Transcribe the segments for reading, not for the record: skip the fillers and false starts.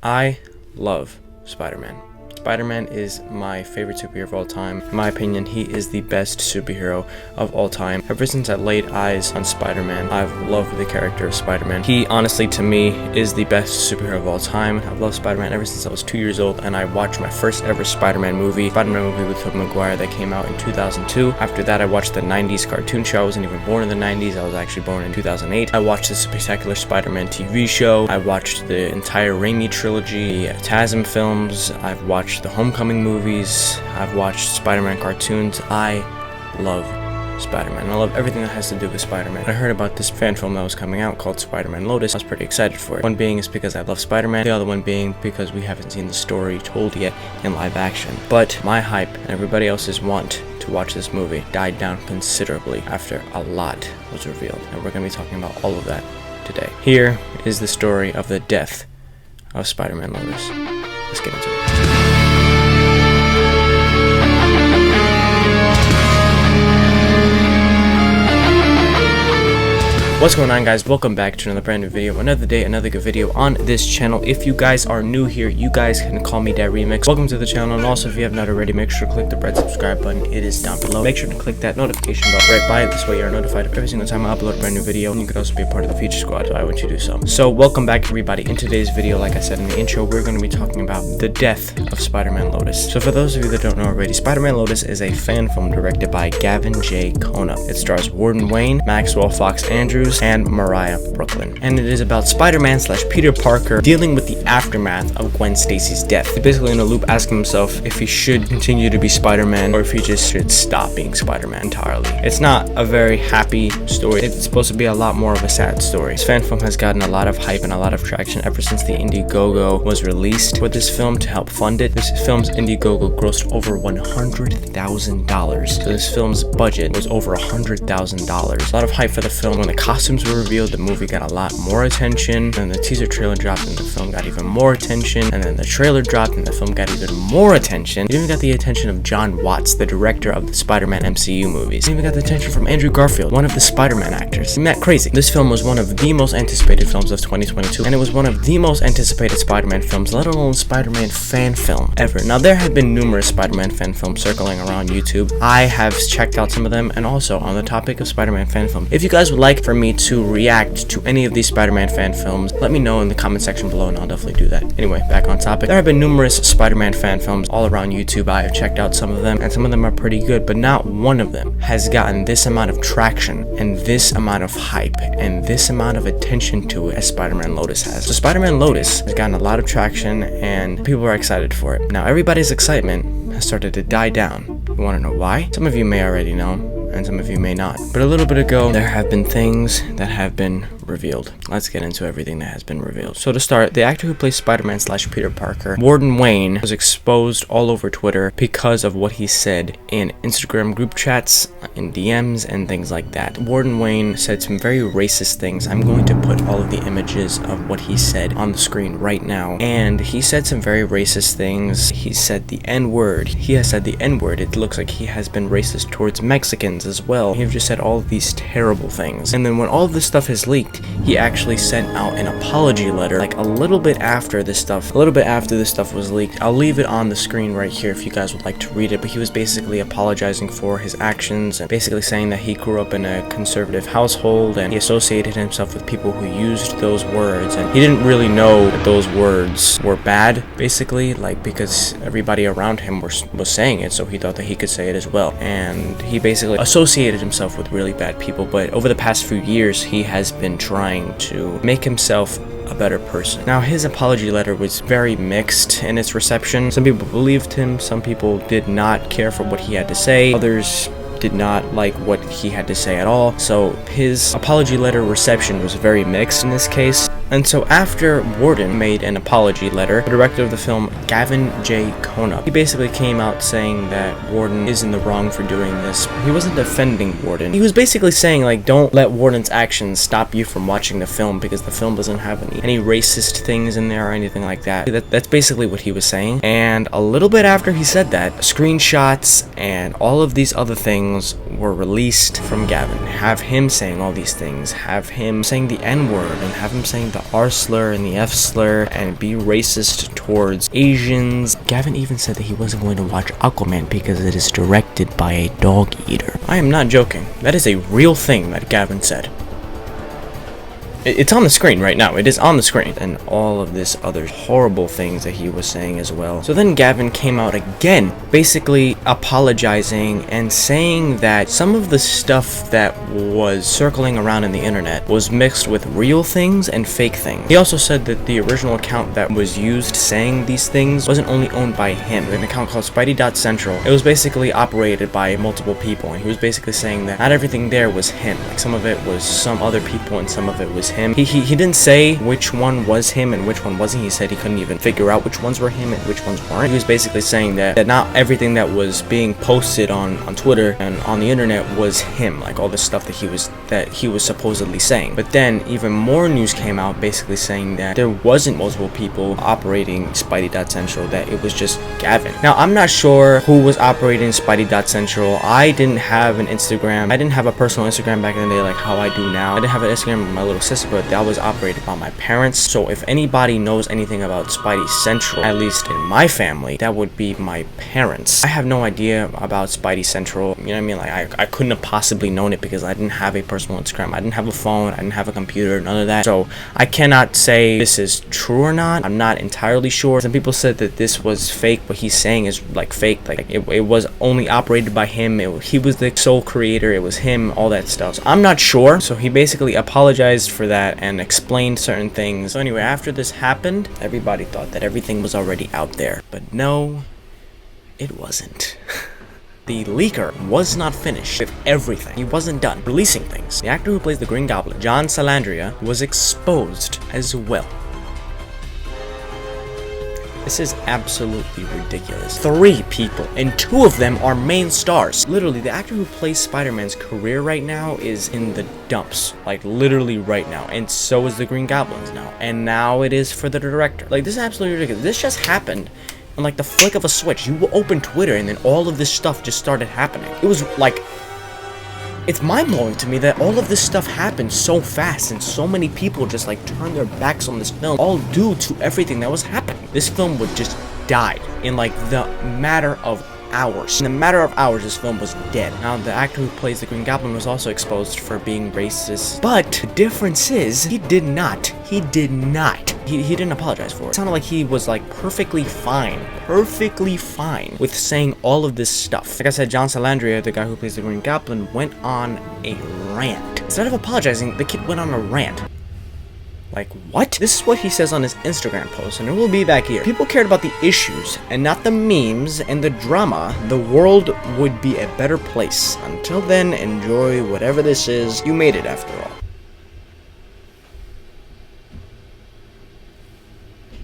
I love Spider-Man. Spider-Man is my favorite superhero of all time. In my opinion, he is the best superhero of all time. Ever since I laid eyes on Spider-Man, I've loved the character of Spider-Man. He, honestly, to me, is the best superhero of all time. I've loved Spider-Man ever since I was 2 years old, and I watched my first ever Spider-Man movie with Tobey Maguire that came out in 2002. After that, I watched the 90s cartoon show. I wasn't even born in the 90s. I was actually born in 2008. I watched the Spectacular Spider-Man TV show. I watched the entire Raimi trilogy, TASM films. I've watched the Homecoming movies. I've watched Spider-Man cartoons. I love Spider-Man. I love everything that has to do with Spider-Man. I heard about this fan film that was coming out called Spider-Man Lotus. I was pretty excited for it. One being is because I love Spider-Man. The other one being because we haven't seen the story told yet in live action. But my hype and everybody else's want to watch this movie died down considerably after a lot was revealed. And we're going to be talking about all of that today. Here is the story of the death of Spider-Man Lotus. Let's get into it. What's going on, guys? Welcome back to another brand new video, another day, another good video on this channel. If you guys are new here, you guys can call me that remix. Welcome to the channel, and also if you have not already, make sure to click the red subscribe button. It is down below. Make sure to click that notification bell right by it. This way you are notified of every single time I upload a brand new video, and you can also be a part of the feature squad, so I want you to do so. So welcome back, everybody. In today's video, like I said in the intro, we're going to be talking about the death of Spider-Man Lotus. So for those of you that don't know already, Spider-Man Lotus is a fan film directed by Gavin J Konop. It stars Warden Wayne, Maxwell Fox Andrews, and Mariah Brooklyn. And it is about Spider-Man / Peter Parker dealing with the aftermath of Gwen Stacy's death. He's basically in a loop asking himself if he should continue to be Spider-Man or if he just should stop being Spider-Man entirely. It's not a very happy story. It's supposed to be a lot more of a sad story. This fan film has gotten a lot of hype and a lot of traction ever since the Indiegogo was released with this film to help fund it. This film's Indiegogo grossed over $100,000. So this film's budget was over $100,000. A lot of hype for the film. When the costumes were revealed, the movie got a lot more attention, and the teaser trailer dropped and the film got even more attention, and then the trailer dropped and the film got even more attention. It even got the attention of John Watts, the director of the Spider-Man MCU movies. It even got the attention from Andrew Garfield, one of the Spider-Man actors. Isn't that crazy? This film was one of the most anticipated films of 2022, and it was one of the most anticipated Spider-Man films, let alone Spider-Man fan film ever. Now, there have been numerous Spider-Man fan films circling around YouTube. I have checked out some of them, and also on the topic of Spider-Man fan film, if you guys would like for me to react to any of these Spider-Man fan films, let me know in the comment section below and I'll definitely do that. Anyway, back on topic. There have been numerous Spider-Man fan films all around YouTube. I have checked out some of them, and some of them are pretty good, but not one of them has gotten this amount of traction and this amount of hype and this amount of attention to it as Spider-Man Lotus has. So Spider-Man Lotus has gotten a lot of traction and people are excited for it. Now, everybody's excitement has started to die down. You want to know why? Some of you may already know, and some of you may not. But a little bit ago, there have been things that have been revealed. Let's get into everything that has been revealed. So to start, the actor who plays Spider-Man / Peter Parker, Warden Wayne, was exposed all over Twitter because of what he said in Instagram group chats, in DMs, and things like that. Warden Wayne said some very racist things. I'm going to put all of the images of what he said on the screen right now. And he said some very racist things. He said the N-word. He has said the N-word. It looks like he has been racist towards Mexicans as well. He just said all of these terrible things. And then when all of this stuff is leaked, he actually sent out an apology letter like a little bit after this stuff was leaked. I'll leave it on the screen right here if you guys would like to read it, but he was basically apologizing for his actions and basically saying that he grew up in a conservative household and he associated himself with people who used those words, and he didn't really know that those words were bad, basically, like, because everybody around him was saying it, so he thought that he could say it as well. And he basically associated himself with really bad people, but over the past few years he has been trying to make himself a better person. Now, his apology letter was very mixed in its reception. Some people believed him, some people did not care for what he had to say, others did not like what he had to say at all. So his apology letter reception was very mixed in this case. And so after Warden made an apology letter, the director of the film, Gavin J Konop, he basically came out saying that Warden is in the wrong for doing this. He wasn't defending Warden. He was basically saying, like, don't let Warden's actions stop you from watching the film because the film doesn't have any racist things in there or anything like that. That's basically what he was saying. And a little bit after he said that, screenshots and all of these other things were released from Gavin. Have him saying all these things, have him saying the N-word, and have him saying the the R slur and the F slur and be racist towards Asians. Gavin even said that he wasn't going to watch Aquaman because it is directed by a dog eater. I am not joking. That is a real thing that Gavin said. It's on the screen right now. It is on the screen. And all of this other horrible things that he was saying as well. So then Gavin came out again, basically apologizing and saying that some of the stuff that was circling around in the internet was mixed with real things and fake things. He also said that the original account that was used saying these things wasn't only owned by him. An account called Spidey.Central. It was basically operated by multiple people. And he was basically saying that not everything there was him. Like some of it was some other people and some of it was him. He didn't say which one was him and which one wasn't. He said he couldn't even figure out which ones were him and which ones weren't. He was basically saying that not everything that was being posted on Twitter and on the internet was him, like all the stuff that he was supposedly saying. But then even more news came out basically saying that there wasn't multiple people operating Spidey.Central, that it was just Gavin. Now I'm not sure who was operating Spidey.Central. I didn't have an Instagram. I didn't have a personal Instagram back in the day like how I do now. I didn't have an Instagram with my little sister, but that was operated by my parents. So if anybody knows anything about Spidey Central, at least in my family, that would be my parents. I have no idea about Spidey Central. You know what I mean? Like I couldn't have possibly known it because I didn't have a personal Instagram. I didn't have a phone. I didn't have a computer. None of that. So I cannot say this is true or not. I'm not entirely sure. Some people said that this was fake. What he's saying is like fake. Like it was only operated by him. He was the sole creator. It was him. All that stuff. So I'm not sure. So he basically apologized for that and explained certain things. So anyway, after this happened, everybody thought that everything was already out there. But no, it wasn't. The leaker was not finished with everything. He wasn't done releasing things. The actor who plays the Green Goblin, John Salandria, was exposed as well. This is absolutely ridiculous. 3 people, and 2 of them are main stars. Literally, the actor who plays Spider-Man's career right now is in the dumps. Like, literally right now. And so is the Green Goblin's now. And now it is for the director. Like, this is absolutely ridiculous. This just happened in, like, the flick of a switch. You will open Twitter, and then all of this stuff just started happening. It was, like... It's mind-blowing to me that all of this stuff happened so fast and so many people just like turned their backs on this film, all due to everything that was happening. This film would just die in like the matter of hours. In a matter of hours, this film was dead. Now, the actor who plays the Green Goblin was also exposed for being racist, but the difference is he didn't apologize for it. It sounded like he was like perfectly fine with saying all of this stuff. Like I said, John Salandria, the guy who plays the Green Goblin, went on a rant. Instead of apologizing, the kid went on a rant. Like, what? This is what he says on his Instagram post, and it will be back here. People cared about the issues and not the memes and the drama. The world would be a better place. Until then, enjoy whatever this is. You made it after all.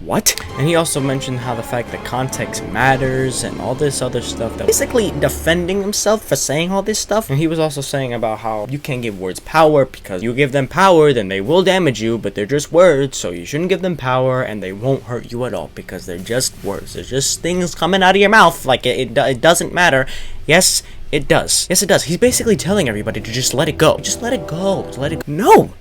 What? And he also mentioned how the fact that context matters and all this other stuff, that basically defending himself for saying all this stuff. And he was also saying about how you can't give words power because you give them power, then they will damage you, but they're just words, so you shouldn't give them power and they won't hurt you at all because they're just words. They're just things coming out of your mouth. Like it doesn't matter. Yes, it does. Yes, it does. He's basically telling everybody to just let it go. Just let it go. Just let it go. No!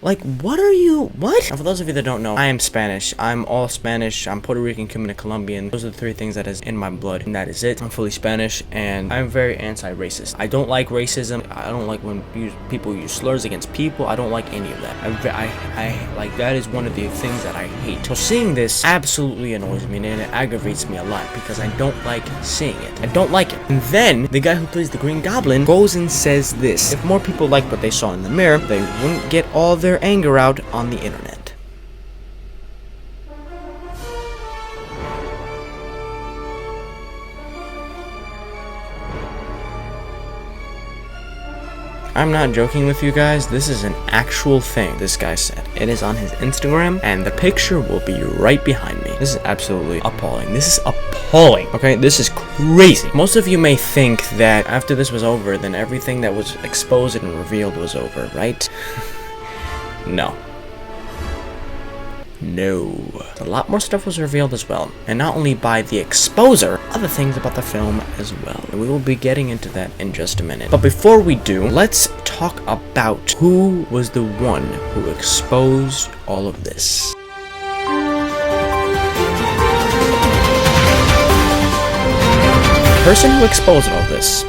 Like, what? Now, for those of you that don't know, I am Spanish. I'm all Spanish. I'm Puerto Rican, Cuban, and Colombian. Those are the 3 things that is in my blood, and that is it. I'm fully Spanish, and I'm very anti-racist. I don't like racism. I don't like when people use slurs against people. I don't like any of that. I like, that is one of the things that I hate. So seeing this absolutely annoys me, and it aggravates me a lot, because I don't like seeing it. I don't like it. And then, the guy who plays the Green Goblin goes and says this: if more people liked what they saw in the mirror, they wouldn't get all their anger out on the internet. I'm not joking with you guys, this is an actual thing this guy said. It is on his Instagram, and the picture will be right behind me. This is absolutely appalling. This is appalling, okay? This is crazy. Most of you may think that after this was over, then everything that was exposed and revealed was over, right? No. A lot more stuff was revealed as well, and not only by the exposer, other things about the film as well. And we will be getting into that in just a minute. But before we do, let's talk about who was the one who exposed all of this. The person who exposed all this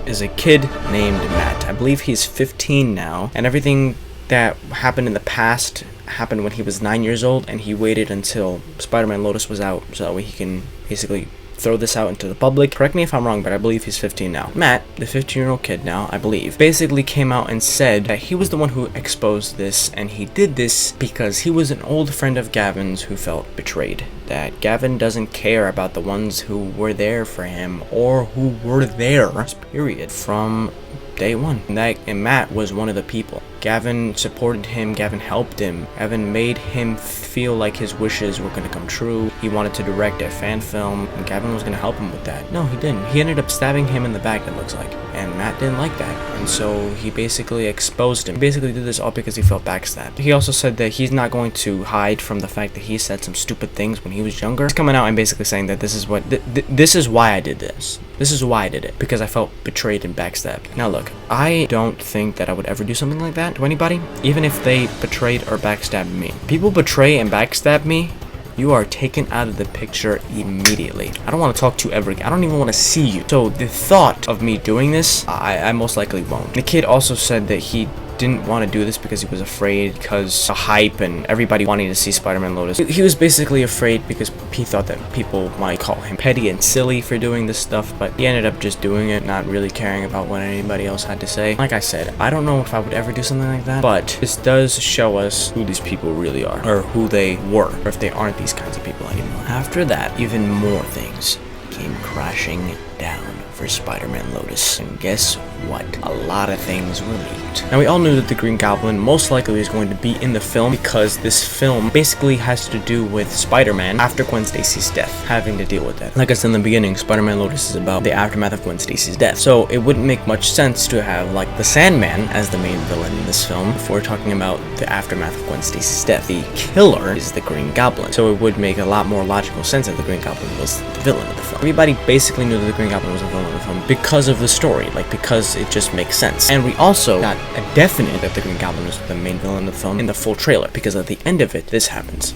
is a kid named Matt. I believe he's 15 now, and everything that happened in the past happened when he was 9 years old, and he waited until Spider-Man Lotus was out so that way he can basically throw this out into the public. Correct me if I'm wrong, but I believe he's 15 now. Matt, the 15-year-old kid now, I believe, basically came out and said that he was the one who exposed this, and he did this because he was an old friend of Gavin's who felt betrayed. That Gavin doesn't care about the ones who were there for him or who were there, period, from day one. And Matt was one of the people. Gavin supported him, Gavin helped him, Gavin made him feel like his wishes were going to come true. He wanted to direct a fan film, and Gavin was going to help him with that. No, he didn't. He ended up stabbing him in the back, it looks like, and Matt didn't like that, and so he basically exposed him. He basically did this all because he felt backstabbed. He also said that he's not going to hide from the fact that he said some stupid things when he was younger. He's coming out and basically saying that this is what this is why I did this. This is why I did it, because I felt betrayed and backstabbed. Now look, I don't think that I would ever do something like that to anybody, even if they betrayed or backstabbed me. People betray and backstab me, you are taken out of the picture immediately. I don't want to talk to you ever again. I don't even want to see you. So the thought of me doing this, I most likely won't. The kid also said that he didn't want to do this because he was afraid because of hype and everybody wanting to see Spider-Man Lotus. He was basically afraid because he thought that people might call him petty and silly for doing this stuff, but he ended up just doing it, not really caring about what anybody else had to say. Like I said, I don't know if I would ever do something like that, but this does show us who these people really are, or who they were, or if they aren't these kinds of people anymore. After that, even more things came crashing down for Spider-Man Lotus. And guess what? A lot of things were leaked. Now, we all knew that the Green Goblin most likely is going to be in the film because this film basically has to do with Spider-Man after Gwen Stacy's death, having to deal with that. Like I said in the beginning, Spider-Man Lotus is about the aftermath of Gwen Stacy's death. So it wouldn't make much sense to have like the Sandman as the main villain in this film if we're talking about the aftermath of Gwen Stacy's death. The killer is the Green Goblin. So it would make a lot more logical sense that the Green Goblin was the villain of the film. Everybody basically knew that the Green Goblin was the villain of the film because of the story, like because it just makes sense. And we also got a definite that the Green Goblin was the main villain of the film in the full trailer, because at the end of it, this happens.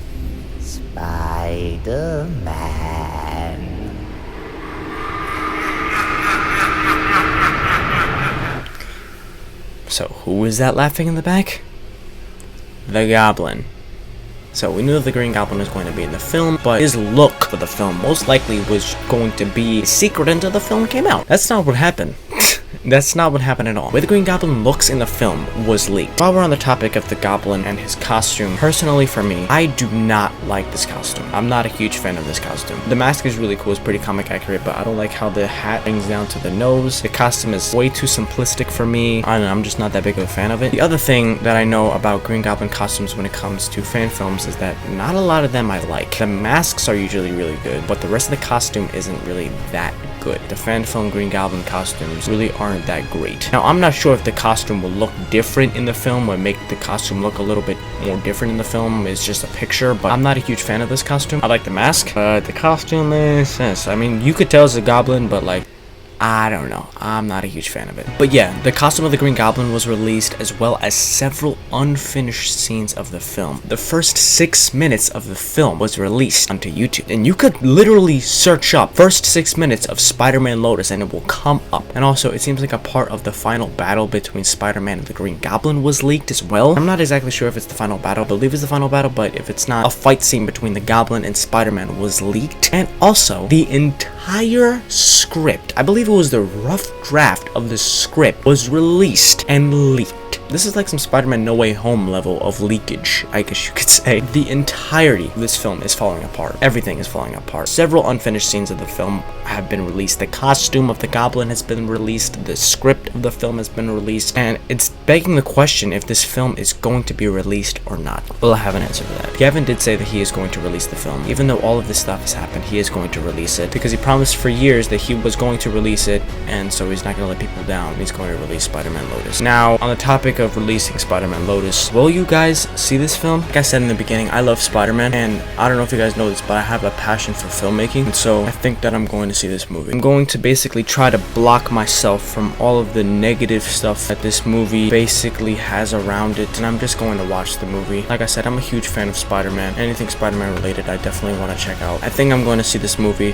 Spider-Man. So who is that laughing in the back? The Goblin. So we knew that the Green Goblin was going to be in the film, but his look for the film most likely was going to be a secret until the film came out. That's not what happened. That's not what happened at all. The way the Green Goblin looks in the film was leaked. While we're on the topic of the Goblin and his costume, personally for me, I do not like this costume. I'm not a huge fan of this costume. The mask is really cool, it's pretty comic accurate, but I don't like how the hat hangs down to the nose. The costume is way too simplistic for me. I don't know, I'm just not that big of a fan of it. The other thing that I know about Green Goblin costumes when it comes to fan films is that not a lot of them I like. The masks are usually really good, but the rest of the costume isn't really that good. The fan film Green Goblin costumes really aren't that great. Now, I'm not sure if the costume will look different in the film or make the costume look a little bit more different in the film. It's just a picture, but I'm not a huge fan of this costume. I like the mask, but the costume makes sense. I mean, you could tell it's a goblin, but like, I don't know. I'm not a huge fan of it. But yeah, the costume of the Green Goblin was released, as well as several unfinished scenes of the film. The first 6 minutes of the film was released onto YouTube, and you could literally search up first 6 minutes of Spider-Man Lotus and it will come up. And also, it seems like a part of the final battle between Spider-Man and the Green Goblin was leaked as well. I'm not exactly sure if it's the final battle. I believe it's the final battle, but if it's not, a fight scene between the Goblin and Spider-Man was leaked. And also, the entire script, I believe it was the rough draft of the script, was released and leaked. This is like some Spider-Man No Way Home level of leakage, I guess you could say. The entirety of this film is falling apart. Everything is falling apart. Several unfinished scenes of the film have been released. The costume of the Goblin has been released. The script of the film has been released. And it's begging the question if this film is going to be released or not. Well, I have an answer for that. Gavin did say that he is going to release the film. Even though all of this stuff has happened, he is going to release it, because he promised for years that he was going to release it, and so he's not going to let people down. He's going to release Spider-Man Lotus. Now, on the topic of releasing Spider-Man Lotus. Will you guys see this film? Like I said in the beginning, I love Spider-Man, and I don't know if you guys know this, but I have a passion for filmmaking, and so I think that I'm going to see this movie. I'm going to basically try to block myself from all of the negative stuff that this movie basically has around it, and I'm just going to watch the movie. Like I said, I'm a huge fan of Spider-Man. Anything Spider-Man related, I definitely want to check out. I think I'm going to see this movie.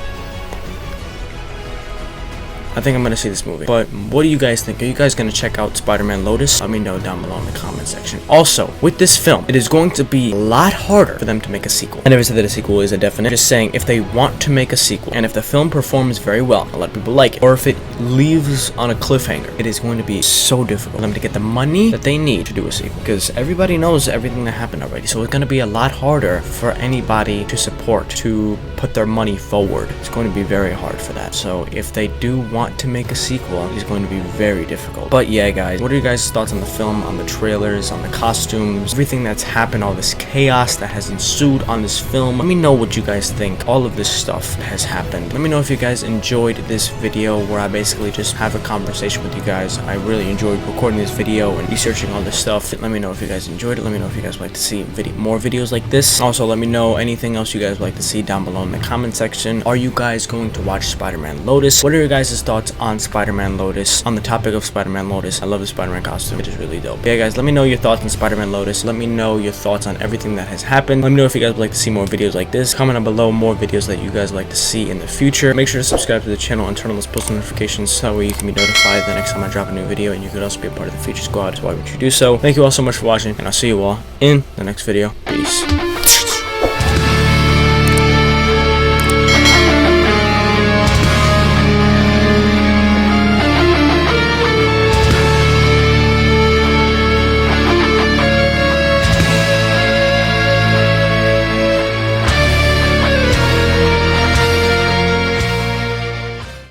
But what do you guys think? Are you guys going to check out Spider-Man Lotus? Let me know down below in the comment section. Also, with this film, it is going to be a lot harder for them to make a sequel. I never said that a sequel is a definite. Just saying, if they want to make a sequel, and if the film performs very well, a lot of people like it, or if it leaves on a cliffhanger, it is going to be so difficult for them to get the money that they need to do a sequel. Because everybody knows everything that happened already. So it's going to be a lot harder for anybody to support, to put their money forward. It's going to be very hard for that. So if they do want to make a sequel, it's going to be very difficult. But yeah, guys, what are you guys' thoughts on the film, on the trailers, on the costumes, everything that's happened, all this chaos that has ensued on this film? Let me know what you guys think. All of this stuff has happened. Let me know if you guys enjoyed this video where I basically just have a conversation with you guys. I really enjoyed recording this video and researching all this stuff. Let me know if you guys enjoyed it. Let me know if you guys would like to see more videos like this. Also, let me know anything else you guys would like to see down below in the comment section. Are you guys going to watch Spider-Man Lotus? What are your guys' thoughts on Spider-Man Lotus? On the topic of Spider-Man Lotus, I love the Spider-Man costume. It is really dope. Yeah, guys, let me know your thoughts on Spider-Man Lotus. Let me know your thoughts on everything that has happened. Let me know if you guys would like to see more videos like this. Comment down below more videos that you guys would like to see in the future. Make sure to subscribe to the channel and turn on those post notifications so that way you can be notified the next time I drop a new video, and you could also be a part of the feature squad. So why would you do so? Thank you all so much for watching, and I'll see you all in the next video. Peace.